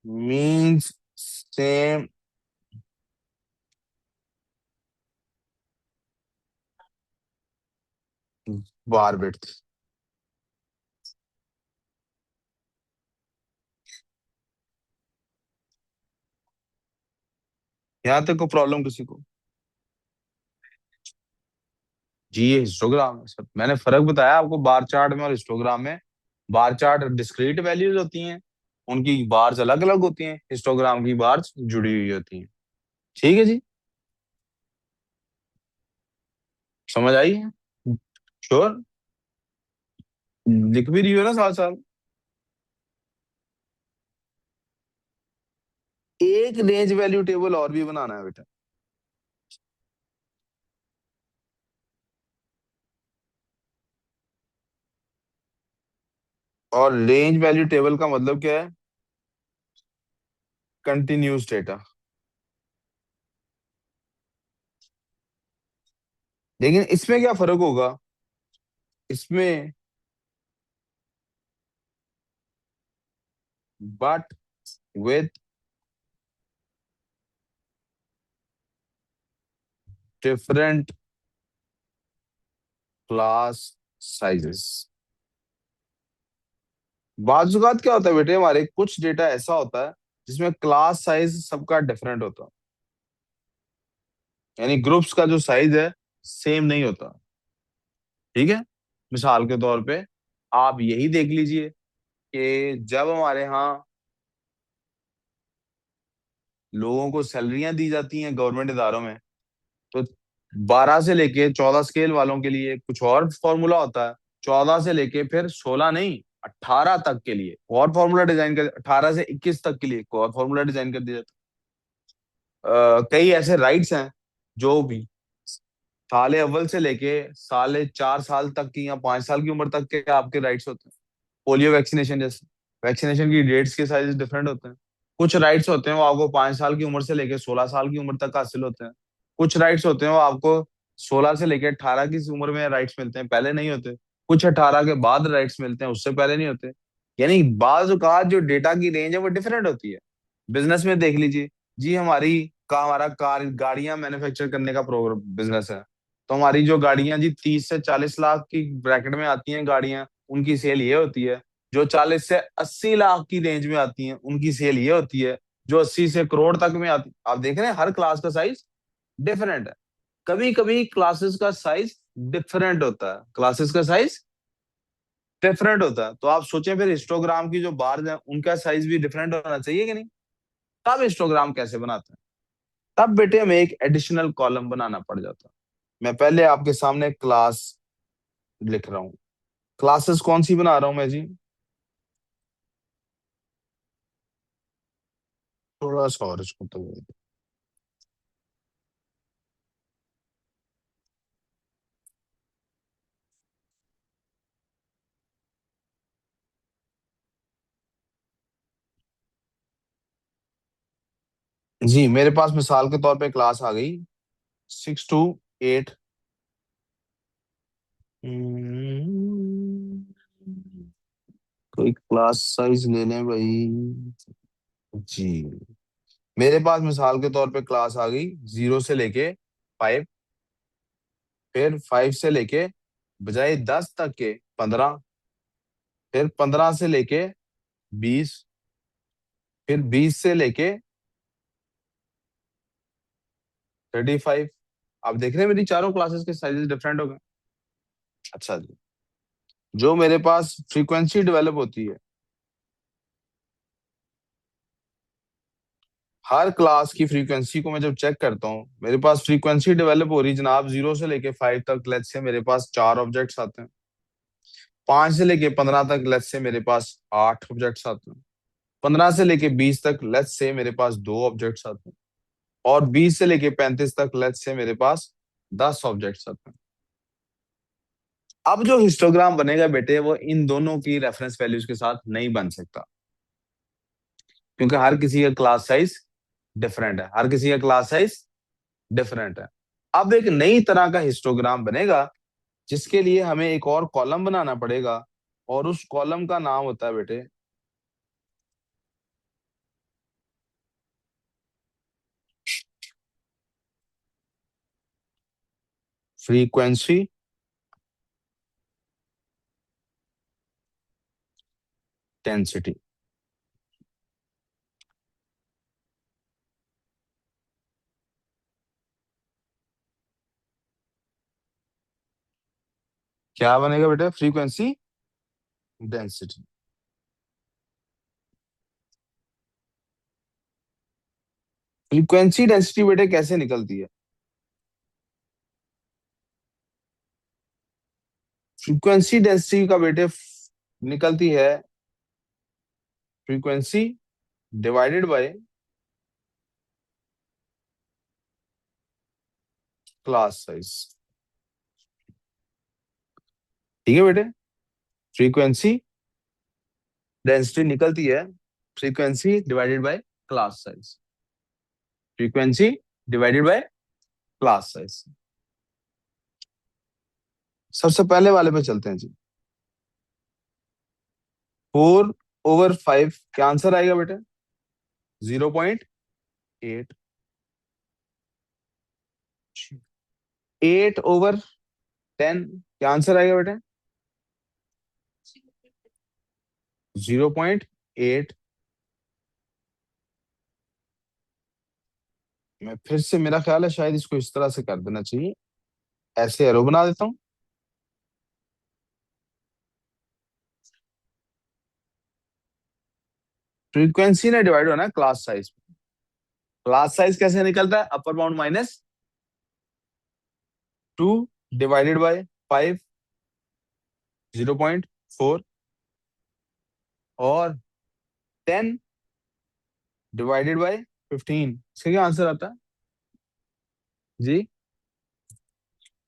means same bar width. यहाँ तक को प्रॉब्लम किसी को? जी ये हिस्टोग्राम है सर, मैंने फर्क बताया आपको बार चार्ट में और हिस्टोग्राम में। बार चार्ट डिस्क्रीट वैल्यूज होती हैं, उनकी बार्स अलग अलग होती हैं, हिस्टोग्राम की बार्स जुड़ी हुई होती हैं। ठीक है जी, समझ आई है? श्योर, लिख भी रही हो ना साथ साथ? एक रेंज वैल्यू टेबल और भी बनाना है बेटा। और रेंज वैल्यू टेबल का मतलब क्या है? Continuous data. लेकिन इसमें क्या फर्क होगा? इसमें but with different class sizes. बाजुकात क्या होता है बेटे, हमारे कुछ डेटा ऐसा होता है जिसमें क्लास साइज सबका डिफरेंट होता है, यानी ग्रुप्स का जो साइज है सेम नहीं होता। ठीक है, मिसाल के तौर पे आप यही देख लीजिए कि जब हमारे यहाँ लोगों को सैलरियां दी जाती हैं गवर्नमेंट इदारों में, तो 12 से लेके 14 स्केल वालों के लिए कुछ और फॉर्मूला होता है, 14 से लेके फिर 16 नहीं 18 तक के लिए और फॉर्मूला डिजाइन कर, 18 से 21 तक के लिए एक और फॉर्मूला डिजाइन कर दिया जाता है। कई ऐसे राइट्स हैं जो भी साल अव्वल से लेके साल 4 साल तक की या 5 साल की उम्र तक के आपके राइट्स होते हैं। पोलियो वैक्सीनेशन जैसे वैक्सीनेशन की डेट्स के साइज डिफरेंट होते हैं। कुछ राइट्स होते हैं वो आपको 5 साल की उम्र से लेके 16 साल की उम्र तक हासिल होते हैं। कुछ राइट्स होते हैं वो आपको 16 से लेके 18 की उम्र में राइट्स मिलते हैं, पहले नहीं होते। कुछ 18 के बाद राइट्स मिलते हैं, उससे पहले नहीं होते। यानी बाज औकात जो डेटा की रेंज है वो डिफरेंट होती है। बिजनेस में देख लीजिए जी, हमारा कार गाड़ियां मैन्युफैक्चर करने का प्रोग्राम बिजनेस है। तो हमारी जो गाड़ियां जी 30 से 40 लाख की ब्रैकेट में आती हैं गाड़ियां, उनकी सेल ये होती है। जो 40 से 80 लाख की रेंज में आती हैं उनकी सेल ये होती है। जो 80 से करोड़ तक में आती, आप देख रहे हैं हर क्लास का साइज डिफरेंट है। कभी कभी क्लासेस का साइज डिफरेंट होता है, क्लासेस का साइज डिफरेंट होता है। तो आप सोचें फिर हिस्टोग्राम की जो बार्स हैं उनका साइज भी डिफरेंट होना चाहिए कि नहीं? तब हिस्टोग्राम कैसे बनाते हैं? तब बेटे हमें एक एडिशनल कॉलम बनाना पड़ जाता है। मैं पहले आपके सामने क्लास लिख रहा हूँ। क्लासेस कौन सी बना रहा हूं मैं जी? थोड़ा सा और इसको तो जी, मेरे पास मिसाल के तौर पे क्लास आ गई 6 to 8। कोई क्लास साइज ले लें भाई जी। मेरे पास मिसाल के तौर पे क्लास आ गई 0 से लेके 5, फिर 5 से लेके बजाय 10 तक के 15, फिर 15 से लेके 20, फिर 20 से लेके 35। आप देख रहे हैं मेरी चारों क्लासेस के साइजेस डिफरेंट हो गए। अच्छा जी, जो मेरे पास फ्रीक्वेंसी डेवलप होती है, हर क्लास की फ्रीक्वेंसी को मैं जब चेक करता हूँ, मेरे पास फ्रीक्वेंसी डेवलप हो रही जनाब 0 से लेके 5 तक। लेट्स से मेरे पास 4 ऑब्जेक्ट्स आते हैं, 5 से लेके 15 तक लेट्स से मेरे पास 8 ऑब्जेक्ट्स आते हैं। 15 से लेके 20 तक लेट्स से मेरे पास 2 ऑब्जेक्ट्स आते हैं। और 20 से लेके 35 तक लेट्स से मेरे पास 10 ऑब्जेक्ट्स आते हैं। अब जो हिस्टोग्राम बनेगा बेटे वो इन दोनों की रेफरेंस वैल्यूज के साथ नहीं बन सकता, क्योंकि हर किसी का क्लास साइज डिफरेंट है, हर किसी का क्लास साइज डिफरेंट है। अब एक नई तरह का हिस्टोग्राम बनेगा जिसके लिए हमें एक और कॉलम बनाना पड़ेगा, और उस कॉलम का नाम होता है बेटे फ्रीक्वेंसी डेंसिटी। क्या बनेगा बेटे? Frequency density. फ्रीक्वेंसी डेंसिटी बेटे कैसे निकलती है? फ्रीक्वेंसी डेंसिटी का बेटे निकलती है frequency divided by class size. ठीक है बेटे, फ्रीक्वेंसी डेंसिटी निकलती है frequency divided by class size. Frequency divided by class size. सबसे पहले वाले पे चलते हैं जी। 4/5 क्या आंसर आएगा बेटे? 0.8। 8/10 क्या आंसर आएगा बेटे? 0.8। मैं फिर से, मेरा ख्याल है शायद इसको इस तरह से कर देना चाहिए, ऐसे एरो बना देता हूँ। फ्रीक्वेंसी ने डिवाइड होना है क्लास साइज। क्लास साइज कैसे निकलता है? Upper bound minus 2 divided by 5, 0.4, और 10 डिवाइडेड बाय 15। इसका क्या आंसर आता है जी?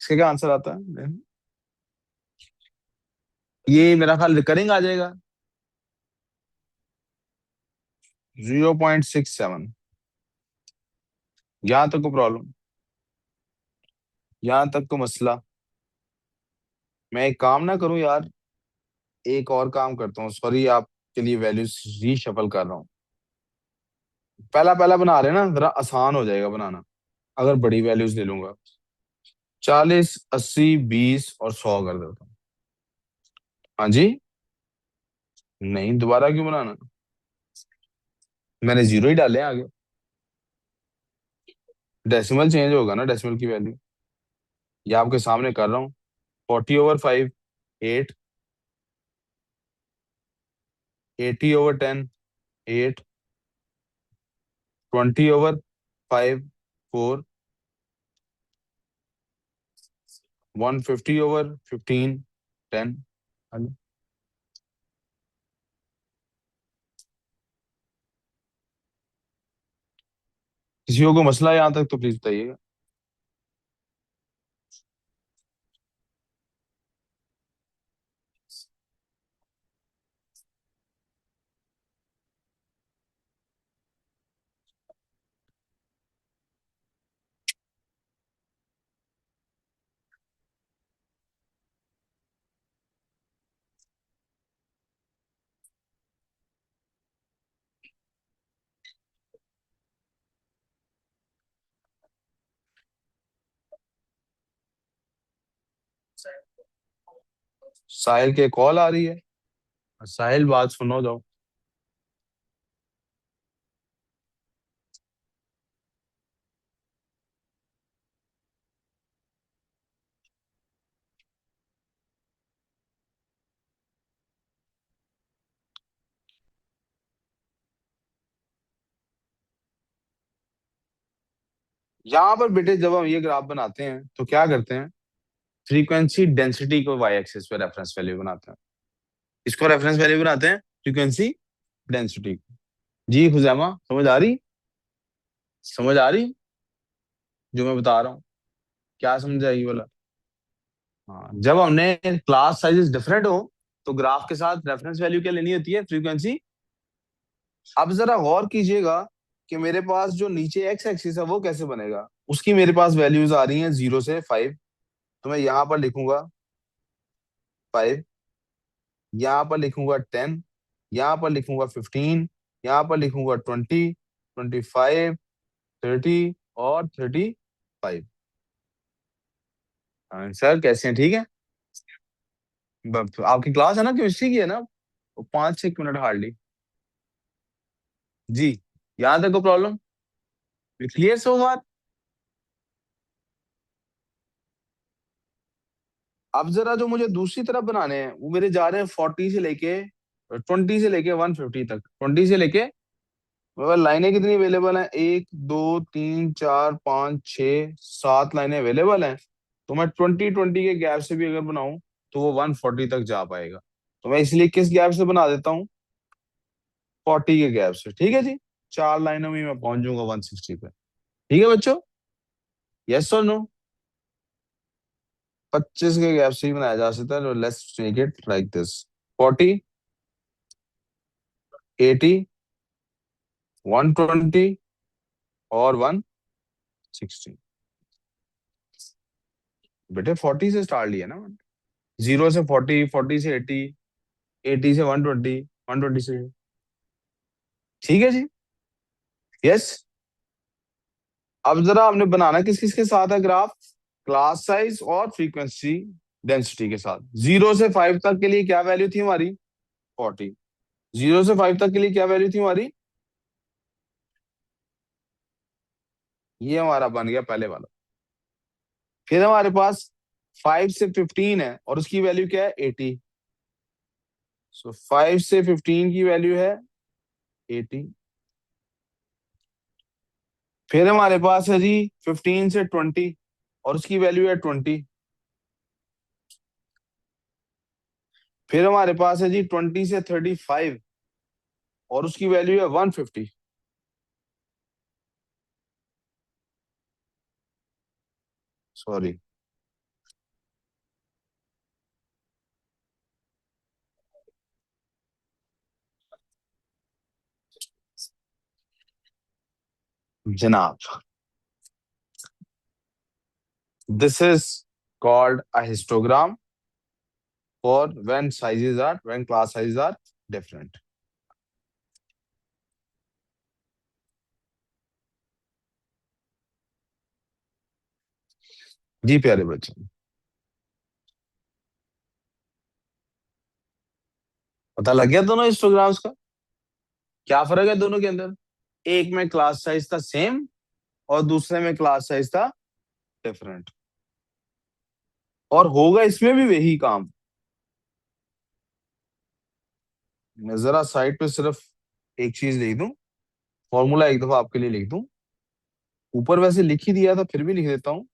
इसका क्या आंसर आता है? ये मेरा ख्याल रिकरिंग आ जाएगा। 0.67। यहां तक को प्रॉब्लम, यहां तक को मसला। मैं एक काम ना करूं यार, एक और काम करता हूँ, सॉरी आपके लिए वैल्यूज रीशफल कर रहा हूँ। पहला पहला बना रहे हैं ना, जरा आसान हो जाएगा बनाना अगर बड़ी वैल्यूज ले लूंगा। 40, 80, 20 और 100 कर देता हूँ। हाँ जी। नहीं, दोबारा क्यों बनाना? मैंने जीरो ही डाले हैं आगे। डेसिमल चेंज होगा ना, डेसिमल की वैल्यू। ये आपके सामने कर रहा हूँ। 40/5 8, 80/10 8, 20/5 4, 150/15 10। हाँ जी। किसी को मसला है यहाँ तक तो प्लीज बताइएगा। साहिल के कॉल आ रही है। साहिल बात सुनो जाओ। यहाँ पर बेटे जब हम ये ग्राफ बनाते हैं तो क्या करते हैं? फ्रीक्वेंसी डेंसिटी को वाई एक्सिस पे रेफरेंस वैल्यू बनाते हैं। इसको रेफरेंस वैल्यू बनाते हैं फ्रीक्वेंसी डेंसिटी। जी खुजैमा, समझ आ रही? समझ आ रही जो मैं बता रहा हूँ? क्या समझ आई बोला? हाँ, जब हमने क्लास साइजेस डिफरेंट हो तो ग्राफ के साथ रेफरेंस वैल्यू क्या लेनी होती है? फ्रीक्वेंसी। अब जरा गौर कीजिएगा कि मेरे पास जो नीचे एक्स एक्सिस है वो कैसे बनेगा। उसकी मेरे पास वैल्यूज आ रही हैं 0 से 5। तो मैं यहाँ पर लिखूंगा 5, यहाँ पर लिखूंगा 10, यहाँ पर लिखूंगा 15, यहाँ पर लिखूंगा 20, 25, 30 और 35। आंसर कैसे हैं? ठीक है। आपकी क्लास है ना, केमिस्ट्री की है ना? 5 से 1 मिनट हार्डली। जी, यहाँ तक को प्रॉब्लम क्लियर सो बात। अब जरा जो मुझे दूसरी तरफ बनाने हैं वो मेरे जा रहे हैं 20 से लेके 150 तक। 20 से लेके लाइनें कितनी अवेलेबल हैं? 1 2 3 4 5 6 7 लाइनें अवेलेबल हैं। तो मैं 20 20 के गैप से भी अगर बनाऊं तो वो 140 तक जा पाएगा। तो मैं इसलिए किस गैप से बना देता हूँ? 40 के गैप से। ठीक है जी, 4 लाइनों में मैं पहुंच जाऊंगा 160 पे। ठीक है बच्चों, यस और नो? 25 के गैप से ही बनाया जा सकता है। Let's make it like this: 40, 80, 120 और 160। बेटे 40 से स्टार्ट लिया ना, 0 से 40, 40 से 80, 80 से 120, 120 से। ठीक है जी, यस। अब जरा हमने बनाना किस किस के साथ है ग्राफ? क्लास साइज और फ्रीक्वेंसी डेंसिटी के साथ। 0 से 5 तक के लिए क्या वैल्यू थी हमारी? 40। 0 से 5 तक के लिए क्या वैल्यू थी हमारी? ये हमारा बन गया पहले वाला। फिर हमारे पास 5 से 15 है और उसकी वैल्यू क्या है? 80। सो 5 से 15 की वैल्यू है 80। फिर हमारे पास है जी 15 से 20 और उसकी वैल्यू है 20। फिर हमारे पास है जी 20 से 35 और उसकी वैल्यू है 150। सॉरी, जनाब, this is called a histogram for when class sizes are different. जी प्यारे बच्चे, पता लग गया दोनों हिस्टोग्राम्स का क्या फर्क है दोनों के अंदर? एक में क्लास साइज था सेम और दूसरे में क्लास साइज था डिफरेंट। और होगा इसमें भी वही काम। मैं जरा साइड पे सिर्फ एक चीज लिख दूं, फॉर्मूला एक दफा आपके लिए लिख दूं। ऊपर वैसे लिख ही दिया था, फिर भी लिख देता हूँ।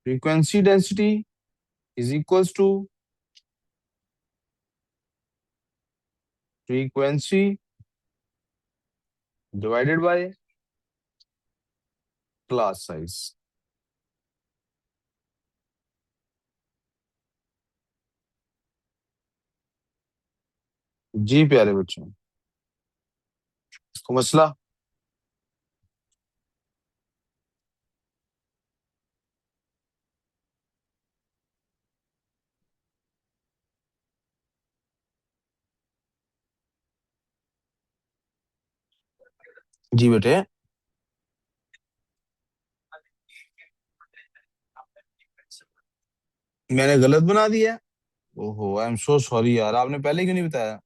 Frequency density is equals to frequency divided by class size. जी प्यारे बच्चों, इसको मसला। जी बेटे, मैंने गलत बना दिया। ओहो, आई एम सो सॉरी यार, आपने पहले क्यों नहीं बताया?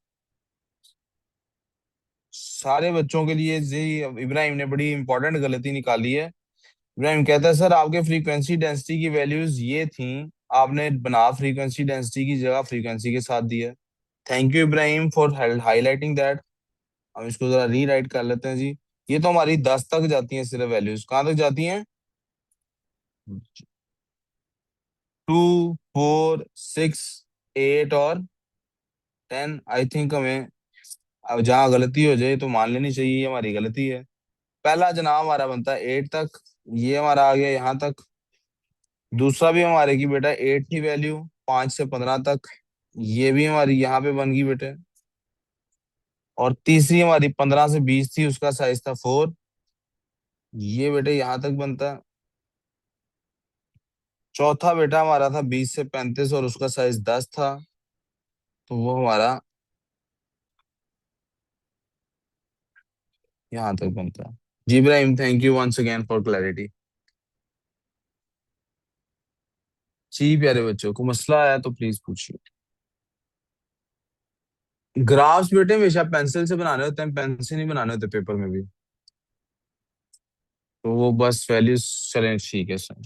सारे बच्चों के लिए जी। इब्राहिम ने बड़ी इंपॉर्टेंट गलती निकाली है। इब्राहिम कहता है सर आपके फ्रीक्वेंसी डेंसिटी की वैल्यूज ये थी, आपने बना फ्रीक्वेंसी डेंसिटी की जगह फ्रीक्वेंसी के साथ दिया। Thank you Ibrahim for highlighting that. हम इसको जरा रीराइट कर लेते हैं जी। ये तो हमारी 10 तक जाती हैं सिर्फ वैल्यूज। कहाँ तक जाती हैं? 2, 4, 6, 8 और 10 आई थिंक हमें, अब जहाँ गलती हो जाए तो मान लेनी चाहिए ये हमारी गलती है। पहला जनाब हमारा बनता है 8 तक, ये हमारा आ गया यहाँ तक। दूसरा भी हमारे की बेटा 8 थी वैल्यू, 5 से 15 तक, ये भी हमारी यहाँ पे बन गई बेटे। और तीसरी हमारी 15 से 20 थी, उसका साइज था 4, ये बेटे यहाँ तक बनता है। चौथा बेटा हमारा था 20 से 35 और उसका साइज 10 था, तो वो हमारा यहाँ तक बनता है। जी Ibrahim, thank you once again for clarity. जी प्यारे बच्चों, को मसला आया तो प्लीज पूछिए। ग्राफ्स बेटे हमेशा पेंसिल से बनाने होते हैं, पेन से नहीं बनाने होते पेपर में भी। तो वो बस वैल्यूज, चलें ठीक है sir.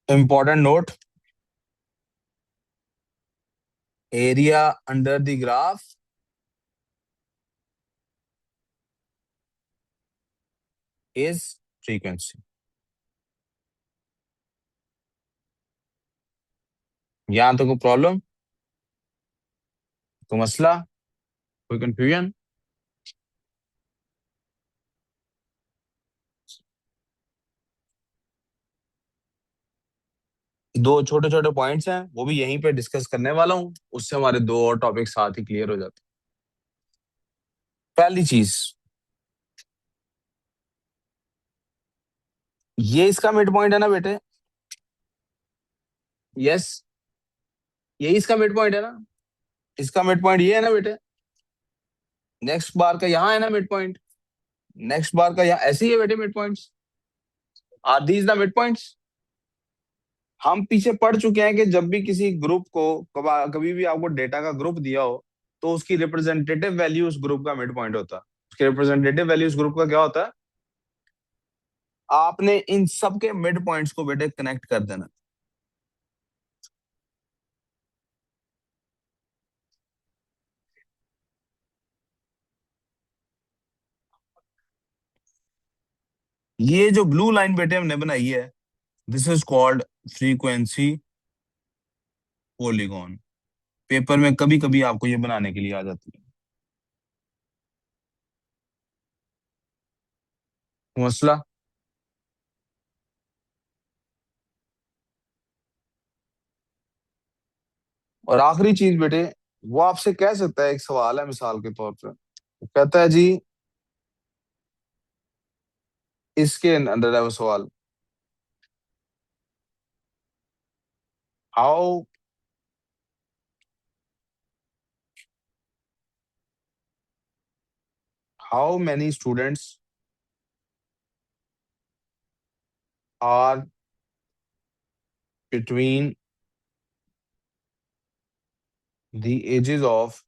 Important note, area under the graph is frequency. यहाँ तो कोई प्रॉब्लम, कोई मसला, कोई कंफ्यूजन? दो छोटे छोटे पॉइंट्स हैं, वो भी यहीं पे डिस्कस करने वाला हूँ, उससे हमारे दो और टॉपिक साथ ही क्लियर हो जाते हैं। पहली चीज, ये इसका मिड पॉइंट है ना बेटे? यस, यही इसका मिड पॉइंट है ना? इसका मिड पॉइंट ये है ना बेटे? नेक्स्ट बार का यहाँ है ना मिड पॉइंट? नेक्स्ट बार का यहाँ ऐसे ही है बेटे mid points. Are these the mid points? हम पीछे पढ़ चुके हैं कि जब भी किसी ग्रुप को, कभी भी आपको डेटा का ग्रुप दिया हो, तो उसकी रिप्रेजेंटेटिव वैल्यू उस ग्रुप का मिड पॉइंट होता है। उसकी रिप्रेजेंटेटिव वैल्यू उस ग्रुप का क्या होता है? आपने इन सब के मिड पॉइंट्स को बेटे कनेक्ट कर देना। ये जो ब्लू लाइन बेटे हमने बनाई है, this is called frequency polygon. Paper में कभी कभी आपको ये बनाने के लिए आ जाती है। मसला? और आखिरी चीज बेटे, वो आपसे कह सकता है, एक सवाल है मिसाल के तौर पे, वो कहता है जी, इसके अंदर है वो सवाल, how how many students are between the ages of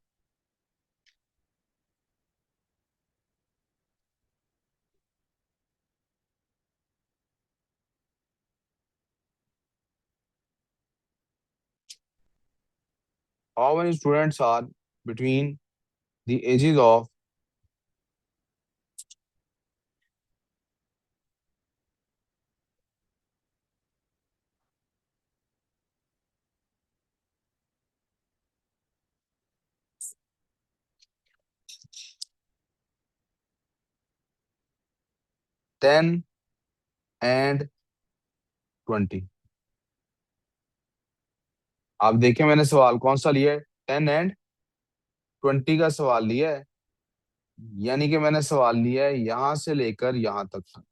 10 and 20? आप देखें मैंने सवाल कौन सा लिया है, 10 एंड 20 का सवाल लिया है। यानी कि मैंने सवाल लिया है यहां से लेकर यहां तक।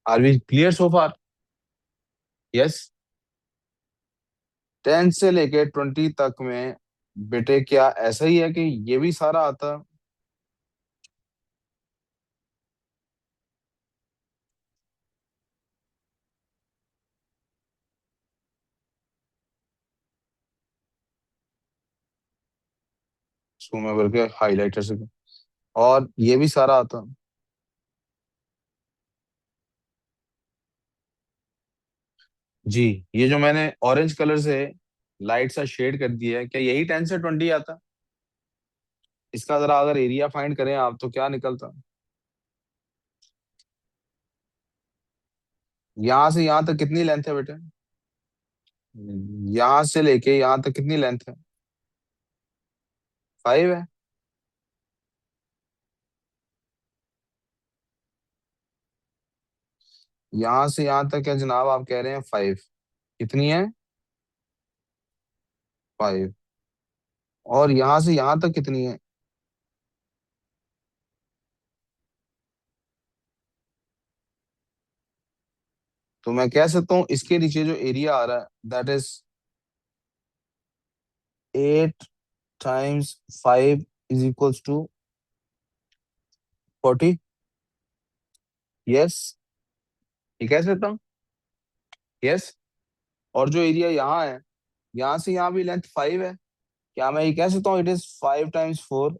Are we clear so far? Yes. 10 से लेकर 20 तक में बेटे क्या ऐसा ही है कि ये भी सारा आता? इसको मैं करके हाईलाइटर से, और ये भी सारा आता? जी, ये जो मैंने ऑरेंज कलर से लाइट सा शेड कर दिया है, क्या यही 10 से 20 आता? इसका जरा अगर एरिया फाइंड करें आप तो क्या निकलता? यहां से यहां तक कितनी लेंथ है बेटे? यहां से लेके यहां तक कितनी लेंथ है? 5 है। यहां से यहां तक क्या जनाब आप कह रहे हैं 5? कितनी है? 5। और यहां से यहां तक कितनी है? तो मैं कह सकता हूँ इसके नीचे जो एरिया आ रहा है that is 8 times 5 is equals to 40। Yes, ये कह सकता हूँ। यस। और जो एरिया यहाँ है, यहाँ से यहाँ भी लेंथ 5 है, क्या मैं ये कह सकता हूँ it is 5 times 4?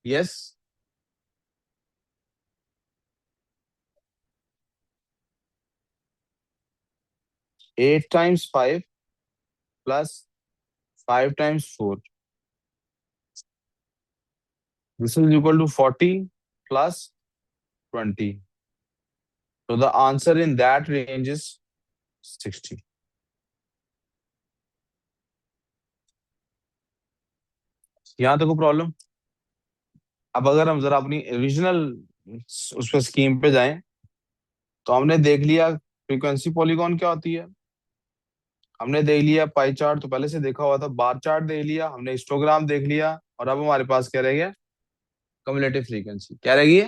Yes. 8 times 5 plus 5 times 4, this is equal to 40 plus 20। तो the answer in that range is 60। यहाँ तक को प्रॉब्लम। अब अगर हम जरा अपनी रीजनल उस पर स्कीम पे जाएं, तो हमने देख लिया फ्रीक्वेंसी पॉलीगॉन क्या होती है, हमने देख लिया पाई चार्ट तो पहले से देखा हुआ था, बार चार्ट देख लिया हमने, हिस्टोग्राम देख लिया, और अब हमारे पास क्या रह गया? कम्युलेटिव फ्रीक्वेंसी क्या रहेगी?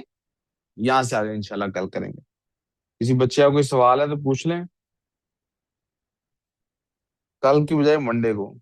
यहाँ से आगे इंशाल्लाह कल करेंगे। किसी बच्चे का कोई सवाल है तो पूछ लें, कल की बजाय मंडे को।